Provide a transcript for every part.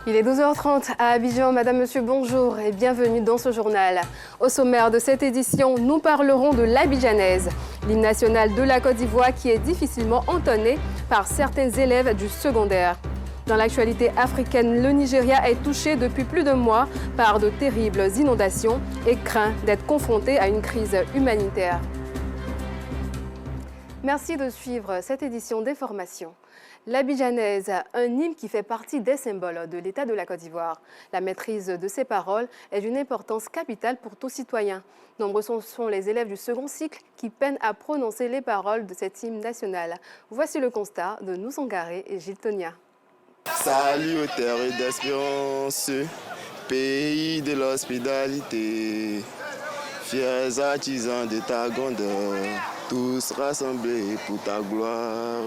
Il est 12h30 à Abidjan. Madame, Monsieur, bonjour et bienvenue dans ce journal. Au sommaire de cette édition, nous parlerons de l'Abidjanaise, l'hymne national de la Côte d'Ivoire qui est difficilement entonné par certains élèves du secondaire. Dans l'actualité africaine, le Nigeria est touché depuis plus d'un mois par de terribles inondations et craint d'être confronté à une crise humanitaire. Merci de suivre cette édition d'information. L'Abidjanaise, un hymne qui fait partie des symboles de l'État de la Côte d'Ivoire. La maîtrise de ses paroles est d'une importance capitale pour tout citoyen. Nombreux sont les élèves du second cycle qui peinent à prononcer les paroles de cet hymne national. Voici le constat de Noussangaré et Gilles Tonia. Salut aux terres d'espérance, pays de l'hospitalité, fiers artisans de ta grandeur, tous rassemblés pour ta gloire,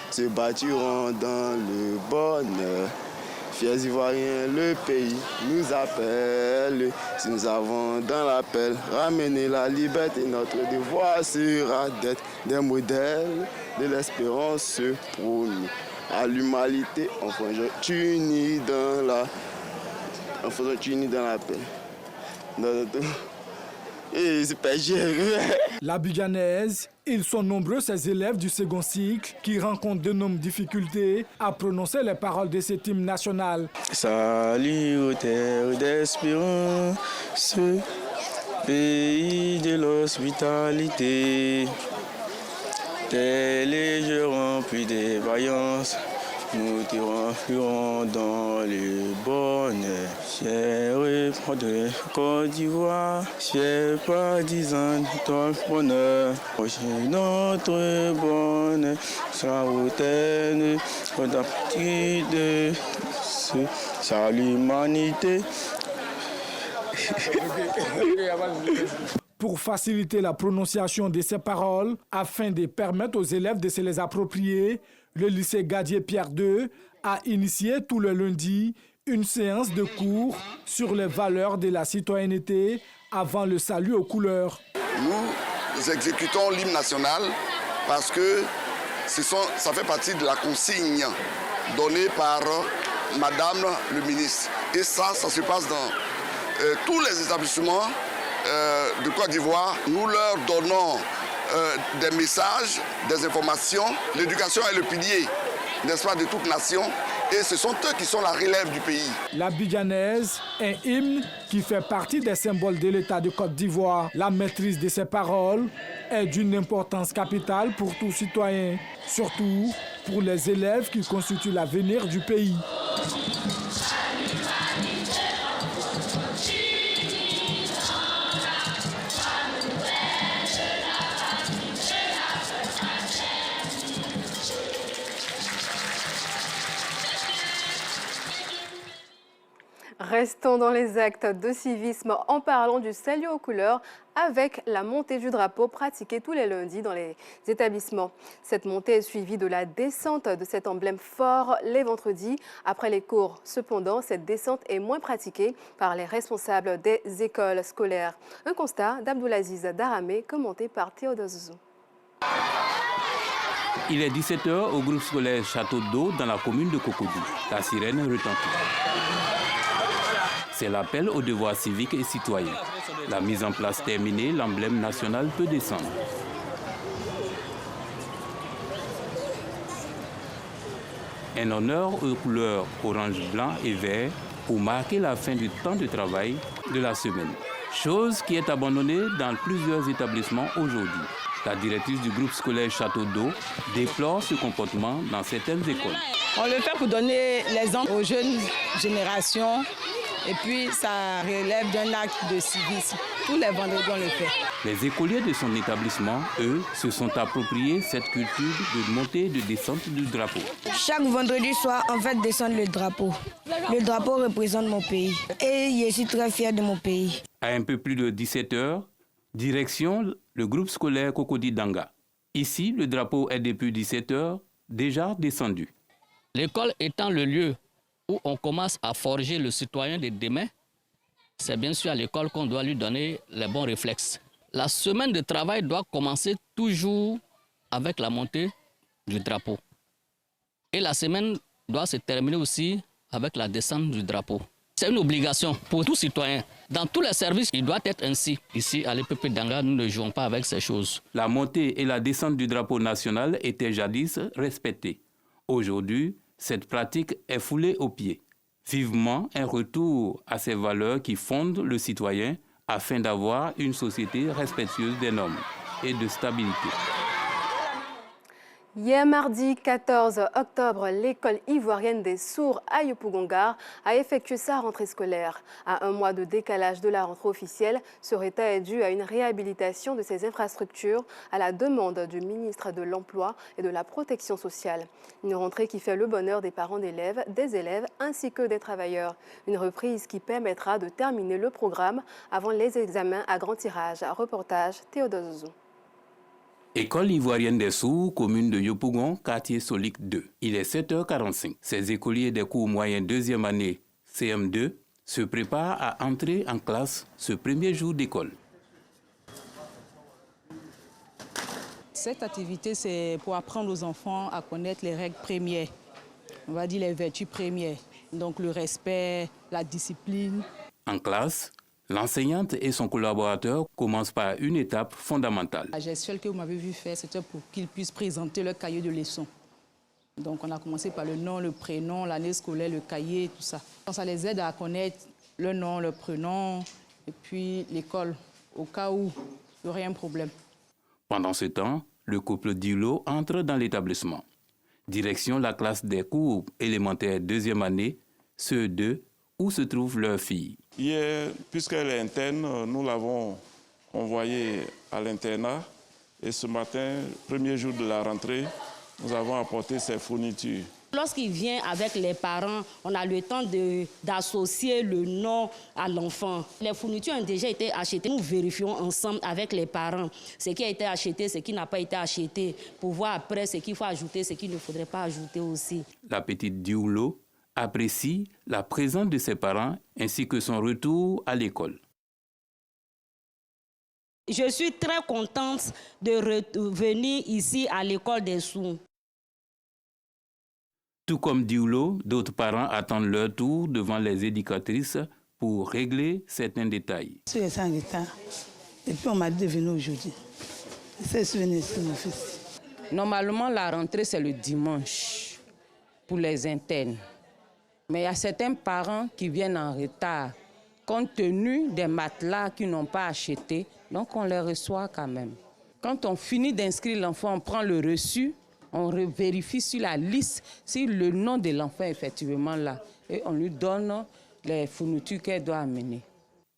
se bâtiront dans le bonheur. Fiers Ivoiriens, le pays nous appelle. Si nous avons dans l'appel ramener la liberté, notre devoir sera d'être des modèles de l'espérance promis à l'humanité en faisant unis dans la paix. L'Abidjanaise, ils sont nombreux ces élèves du second cycle qui rencontrent d'énormes difficultés à prononcer les paroles de cet hymne national. Salut aux terres d'espérance, pays de l'hospitalité, tes légions remplis de vaillance, nous te renferons dans le bonheur. Chers de Côte d'Ivoire, chers partisans de ton bonheur, notre bonheur sera hautaine, de sa l'humanité. Pour faciliter la prononciation de ces paroles, afin de permettre aux élèves de se les approprier, le lycée Gadier Pierre II a initié tout le lundi une séance de cours sur les valeurs de la citoyenneté avant le salut aux couleurs. Nous exécutons l'hymne national parce que ça fait partie de la consigne donnée par Madame le ministre. Et ça se passe dans tous les établissements de Côte d'Ivoire. Nous leur donnons des messages, des informations. L'éducation est le pilier, n'est-ce pas, de toute nation. Et ce sont eux qui sont la relève du pays. L'Abidjanaise, un hymne qui fait partie des symboles de l'État de Côte d'Ivoire. La maîtrise de ses paroles est d'une importance capitale pour tout citoyen, surtout pour les élèves qui constituent l'avenir du pays. Restons dans les actes de civisme en parlant du salut aux couleurs avec la montée du drapeau pratiquée tous les lundis dans les établissements. Cette montée est suivie de la descente de cet emblème fort les vendredis après les cours. Cependant, cette descente est moins pratiquée par les responsables des écoles scolaires. Un constat d'Abdoulaziz Daramé commenté par Théodore Zouzou. Il est 17h au groupe scolaire Château d'Eau dans la commune de Cocody. La sirène retentit. C'est l'appel au devoir civique et citoyen. La mise en place terminée, l'emblème national peut descendre. Un honneur aux couleurs orange, blanc et vert pour marquer la fin du temps de travail de la semaine. Chose qui est abandonnée dans plusieurs établissements aujourd'hui. La directrice du groupe scolaire Château d'Eau déplore ce comportement dans certaines écoles. On le fait pour donner l'exemple aux jeunes générations. Et puis, ça relève d'un acte de civisme. Tous les vendredis, on le fait. Les écoliers de son établissement, eux, se sont appropriés cette culture de montée et de descente du drapeau. Chaque vendredi soir, on fait descendre le drapeau. Le drapeau représente mon pays. Et je suis très fier de mon pays. À un peu plus de 17h, direction le groupe scolaire Cocody Danga. Ici, le drapeau est depuis 17h déjà descendu. L'école étant le lieu où on commence à forger le citoyen de demain, c'est bien sûr à l'école qu'on doit lui donner les bons réflexes. La semaine de travail doit commencer toujours avec la montée du drapeau. Et la semaine doit se terminer aussi avec la descente du drapeau. C'est une obligation pour tout citoyen. Dans tous les services, il doit être ainsi. Ici, à l'EPP d'Anga, nous ne jouons pas avec ces choses. La montée et la descente du drapeau national étaient jadis respectées. Aujourd'hui, cette pratique est foulée aux pieds. Vivement un retour à ces valeurs qui fondent le citoyen afin d'avoir une société respectueuse des normes et de stabilité. Hier mardi 14 octobre, l'école ivoirienne des sourds à Yopougongar a effectué sa rentrée scolaire. À un mois de décalage de la rentrée officielle, ce retard est dû à une réhabilitation de ses infrastructures à la demande du ministre de l'Emploi et de la Protection sociale. Une rentrée qui fait le bonheur des parents d'élèves, des élèves ainsi que des travailleurs. Une reprise qui permettra de terminer le programme avant les examens à grand tirage. Reportage Théodore Zouzou. École ivoirienne des sourds, commune de Yopougon, quartier Solic 2. Il est 7h45. Ces écoliers des cours moyens deuxième année CM2 se préparent à entrer en classe ce premier jour d'école. Cette activité, c'est pour apprendre aux enfants à connaître les règles premières, on va dire les vertus premières, donc le respect, la discipline. En classe, l'enseignante et son collaborateur commencent par une étape fondamentale. La gestuelle que vous m'avez vu faire, c'était pour qu'ils puissent présenter leur cahier de leçons. Donc on a commencé par le nom, le prénom, l'année scolaire, le cahier, tout ça. Ça les aide à connaître le nom, le prénom et puis l'école, au cas où il y aurait un problème. Pendant ce temps, le couple Dilo entre dans l'établissement. Direction la classe des cours élémentaires deuxième année, CE2, où se trouve leur fille. Hier, puisqu'elle est interne, nous l'avons envoyée à l'internat. Et ce matin, premier jour de la rentrée, nous avons apporté ses fournitures. Lorsqu'il vient avec les parents, on a le temps d'associer le nom à l'enfant. Les fournitures ont déjà été achetées. Nous vérifions ensemble avec les parents ce qui a été acheté, ce qui n'a pas été acheté, pour voir après ce qu'il faut ajouter, ce qu'il ne faudrait pas ajouter aussi. La petite Dioulo apprécie la présence de ses parents ainsi que son retour à l'école. Je suis très contente de revenir ici à l'école des sourds. Tout comme Dioulo, d'autres parents attendent leur tour devant les éducatrices pour régler certains détails. Je suis en retard. Et puis on m'a dit de venir aujourd'hui. Je suis venu ici, mon fils. Normalement, la rentrée, c'est le dimanche pour les internes. Mais il y a certains parents qui viennent en retard, compte tenu des matelas qu'ils n'ont pas achetés. Donc, on les reçoit quand même. Quand on finit d'inscrire l'enfant, on prend le reçu, on vérifie sur la liste si le nom de l'enfant est effectivement là. Et on lui donne les fournitures qu'elle doit amener.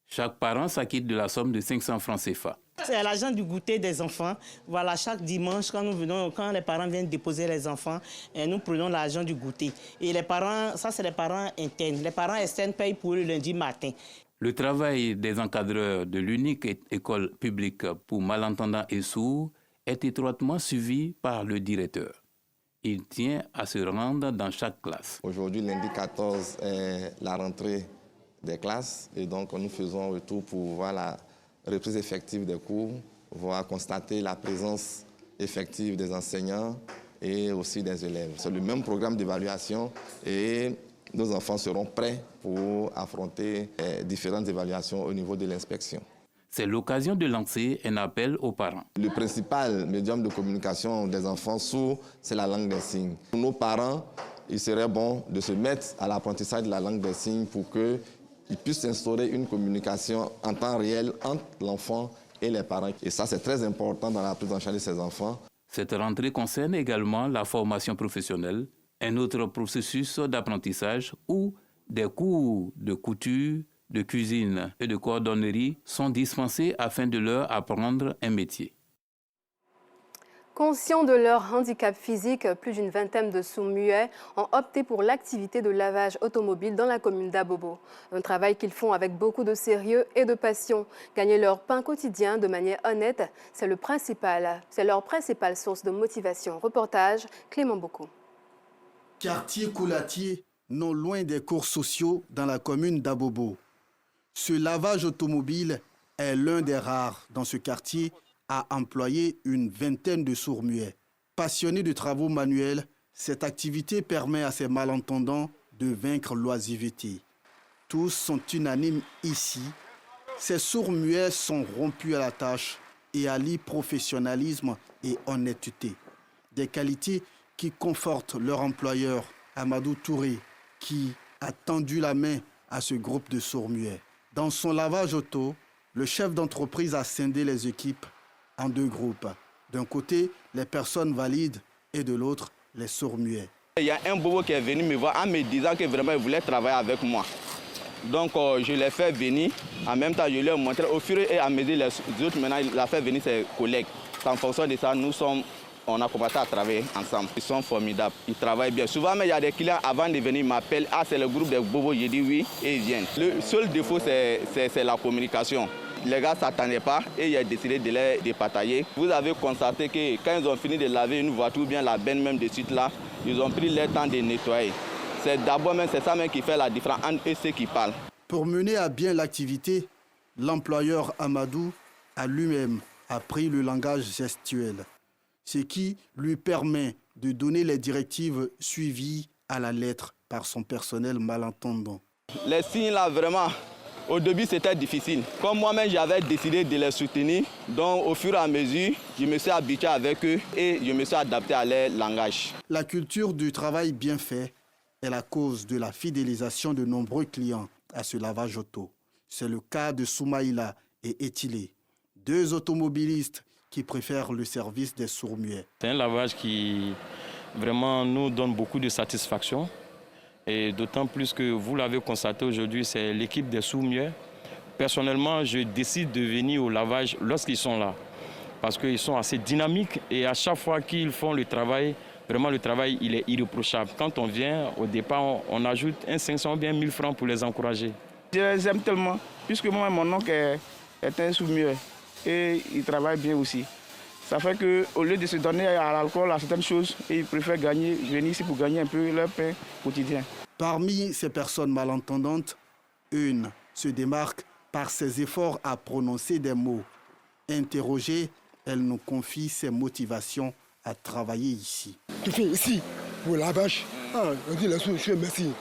Chaque parent s'acquitte de la somme de 500 francs CFA. C'est l'argent du goûter des enfants. Voilà, chaque dimanche, quand les parents viennent déposer les enfants, nous prenons l'argent du goûter. Et les parents, ça c'est les parents internes. Les parents externes payent pour le lundi matin. Le travail des encadreurs de l'unique école publique pour malentendants et sourds est étroitement suivi par le directeur. Il tient à se rendre dans chaque classe. Aujourd'hui, lundi 14, est la rentrée des classes et donc nous faisons un retour pour voir la reprise effective des cours, voir constater la présence effective des enseignants et aussi des élèves. C'est le même programme d'évaluation et nos enfants seront prêts pour affronter différentes évaluations au niveau de l'inspection. C'est l'occasion de lancer un appel aux parents. Le principal médium de communication des enfants sourds, c'est la langue des signes. Pour nos parents, il serait bon de se mettre à l'apprentissage de la langue des signes pour qu'ils puissent instaurer une communication en temps réel entre l'enfant et les parents. Et ça, c'est très important dans la prise en charge de ces enfants. Cette rentrée concerne également la formation professionnelle, un autre processus d'apprentissage où des cours de couture, de cuisine et de cordonnerie sont dispensés afin de leur apprendre un métier. Conscients de leur handicap physique, plus d'une vingtaine de sourds-muets ont opté pour l'activité de lavage automobile dans la commune d'Abobo. Un travail qu'ils font avec beaucoup de sérieux et de passion. Gagner leur pain quotidien de manière honnête, c'est leur principale source de motivation. Reportage Clément Bocco. Quartier Coulatier, non loin des cours sociaux dans la commune d'Abobo. Ce lavage automobile est l'un des rares dans ce quartier à employer une vingtaine de sourds-muets. Passionnés de travaux manuels, cette activité permet à ces malentendants de vaincre l'oisiveté. Tous sont unanimes ici. Ces sourds-muets sont rompus à la tâche et allient professionnalisme et honnêteté. Des qualités qui confortent leur employeur, Amadou Touré, qui a tendu la main à ce groupe de sourds-muets. Dans son lavage auto, le chef d'entreprise a scindé les équipes en 2 groupes. D'un côté, les personnes valides et de l'autre, les sourds-muets. Il y a un bobo qui est venu me voir en me disant que vraiment il voulait travailler avec moi. Donc je l'ai fait venir. En même temps, je lui ai montré. Au fur et à mesure, les autres, maintenant, il a fait venir ses collègues. En fonction de ça, on a commencé à travailler ensemble. Ils sont formidables, ils travaillent bien. Souvent, il y a des clients, avant de venir, ils m'appellent. Ah, c'est le groupe des bobos. Je dis oui, et ils viennent. Le seul défaut, c'est la communication. Les gars ne s'attendaient pas et il a décidé de les dépatailler. Vous avez constaté que quand ils ont fini de laver une voiture, bien la benne même de suite là, ils ont pris le temps de nettoyer. C'est d'abord même, c'est ça même qui fait la différence entre eux et ceux qui parlent. Pour mener à bien l'activité, l'employeur Amadou a lui-même appris le langage gestuel, ce qui lui permet de donner les directives suivies à la lettre par son personnel malentendant. Les signes là, vraiment, au début c'était difficile. Comme moi-même j'avais décidé de les soutenir, donc au fur et à mesure, je me suis habitué avec eux et je me suis adapté à leur langage. La culture du travail bien fait est la cause de la fidélisation de nombreux clients à ce lavage auto. C'est le cas de Soumaïla et Etilé, 2 automobilistes qui préfèrent le service des sourds-muets. C'est un lavage qui vraiment nous donne beaucoup de satisfaction. Et d'autant plus que vous l'avez constaté aujourd'hui, c'est l'équipe des sourds-muets. Personnellement, je décide de venir au lavage lorsqu'ils sont là. Parce qu'ils sont assez dynamiques et à chaque fois qu'ils font le travail, vraiment le travail il est irréprochable. Quand on vient, au départ, on ajoute un 500 ou bien 1000 francs pour les encourager. Je les aime tellement, puisque moi, mon oncle est un sourd-muet et il travaille bien aussi. Ça fait qu'au lieu de se donner à l'alcool, à certaines choses, ils préfèrent venir ici pour gagner un peu leur pain quotidien. Parmi ces personnes malentendantes, une se démarque par ses efforts à prononcer des mots. Interrogée, elle nous confie ses motivations à travailler ici. Tu fais ici pour le lavage. On dit la solution, merci.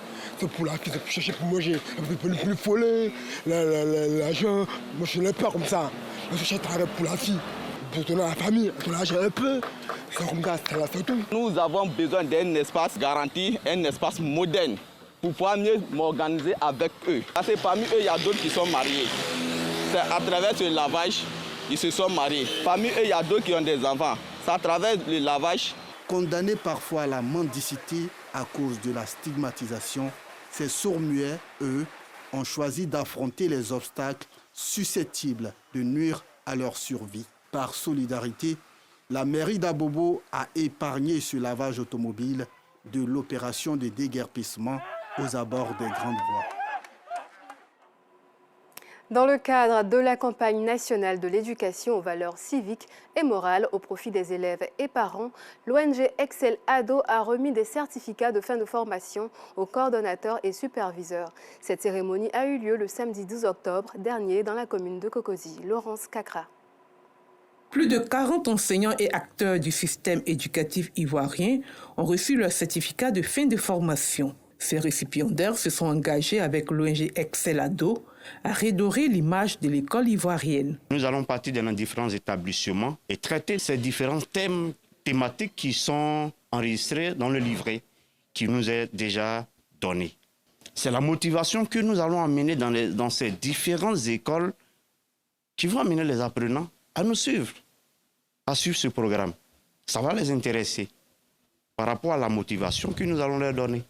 C'est pour chercher pour manger. Pour le follet, l'argent. Moi, je ne l'ai pas comme ça. Je cherche à travailler pour la fille. Pour donner à la famille, pour l'argent un peu. C'est comme ça, c'est tout. Nous avons besoin d'un espace garanti, un espace moderne, pour pouvoir mieux m'organiser avec eux. Parce que parmi eux, il y a d'autres qui sont mariés. C'est à travers ce lavage, ils se sont mariés. Parmi eux, il y a d'autres qui ont des enfants. C'est à travers le lavage. Condamnés parfois à la mendicité à cause de la stigmatisation, ces sourds-muets, eux, ont choisi d'affronter les obstacles susceptibles de nuire à leur survie. Par solidarité, la mairie d'Abobo a épargné ce lavage automobile de l'opération de déguerpissement aux abords des grandes voies. Dans le cadre de la campagne nationale de l'éducation aux valeurs civiques et morales au profit des élèves et parents, l'ONG Excel Ado a remis des certificats de fin de formation aux coordonnateurs et superviseurs. Cette cérémonie a eu lieu le samedi 12 octobre dernier dans la commune de Cocody. Laurence Kakra. Plus de 40 enseignants et acteurs du système éducatif ivoirien ont reçu leur certificat de fin de formation. Ces récipiendaires se sont engagés avec l'ONG Excel Ado à redorer l'image de l'école ivoirienne. Nous allons partir dans différents établissements et traiter ces différents thèmes thématiques qui sont enregistrés dans le livret qui nous est déjà donné. C'est la motivation que nous allons amener dans ces différentes écoles qui vont amener les apprenants à nous suivre, à suivre ce programme. Ça va les intéresser par rapport à la motivation que nous allons leur donner.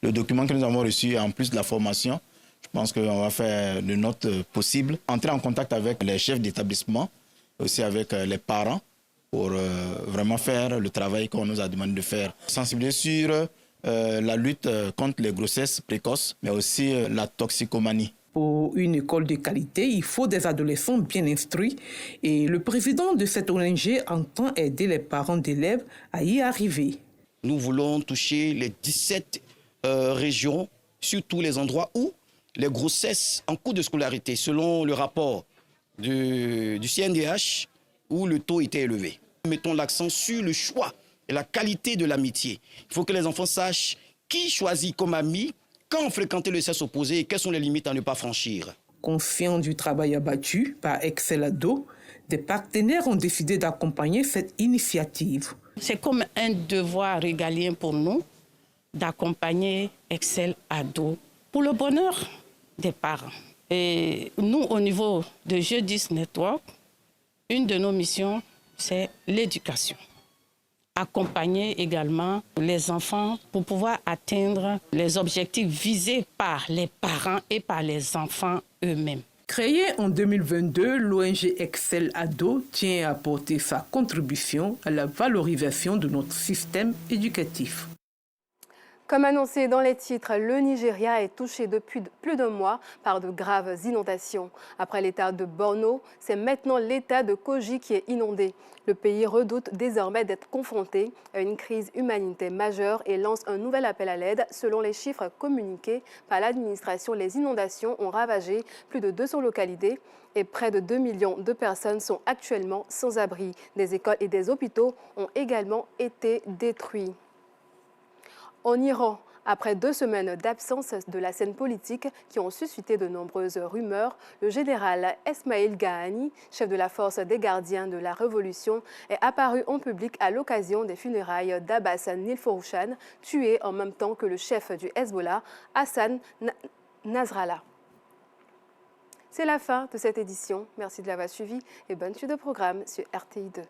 Le document que nous avons reçu, en plus de la formation, je pense qu'on va faire le notre possible, entrer en contact avec les chefs d'établissement, aussi avec les parents, pour vraiment faire le travail qu'on nous a demandé de faire. Sensibiliser sur la lutte contre les grossesses précoces, mais aussi la toxicomanie. Pour une école de qualité, il faut des adolescents bien instruits et le président de cette ONG entend aider les parents d'élèves à y arriver. Nous voulons toucher les 17 régions sur tous les endroits où les grossesses en cours de scolarité, selon le rapport du CNDH, où le taux était élevé. Mettons l'accent sur le choix et la qualité de l'amitié. Il faut que les enfants sachent qui choisit comme ami Quand fréquenter le sexe opposé et quelles sont les limites à ne pas franchir? Conscient du travail abattu par Excel Ado, des partenaires ont décidé d'accompagner cette initiative. C'est comme un devoir régalien pour nous d'accompagner Excel Ado pour le bonheur des parents. Et nous, au niveau de Jeudis Network, une de nos missions, c'est l'éducation. Accompagner également les enfants pour pouvoir atteindre les objectifs visés par les parents et par les enfants eux-mêmes. Créée en 2022, l'ONG Excel Ado tient à apporter sa contribution à la valorisation de notre système éducatif. Comme annoncé dans les titres, le Nigeria est touché depuis plus d'un mois par de graves inondations. Après l'état de Borno, c'est maintenant l'état de Kogi qui est inondé. Le pays redoute désormais d'être confronté à une crise humanitaire majeure et lance un nouvel appel à l'aide. Selon les chiffres communiqués par l'administration, les inondations ont ravagé plus de 200 localités et près de 2 millions de personnes sont actuellement sans abri. Des écoles et des hôpitaux ont également été détruits. En Iran, après 2 semaines d'absence de la scène politique qui ont suscité de nombreuses rumeurs, le général Esmail Ghani, chef de la force des gardiens de la révolution, est apparu en public à l'occasion des funérailles d'Abbas Nilforoushan, tué en même temps que le chef du Hezbollah, Hassan Nasrallah. C'est la fin de cette édition. Merci de l'avoir suivi et bonne suite de programme sur RTI2.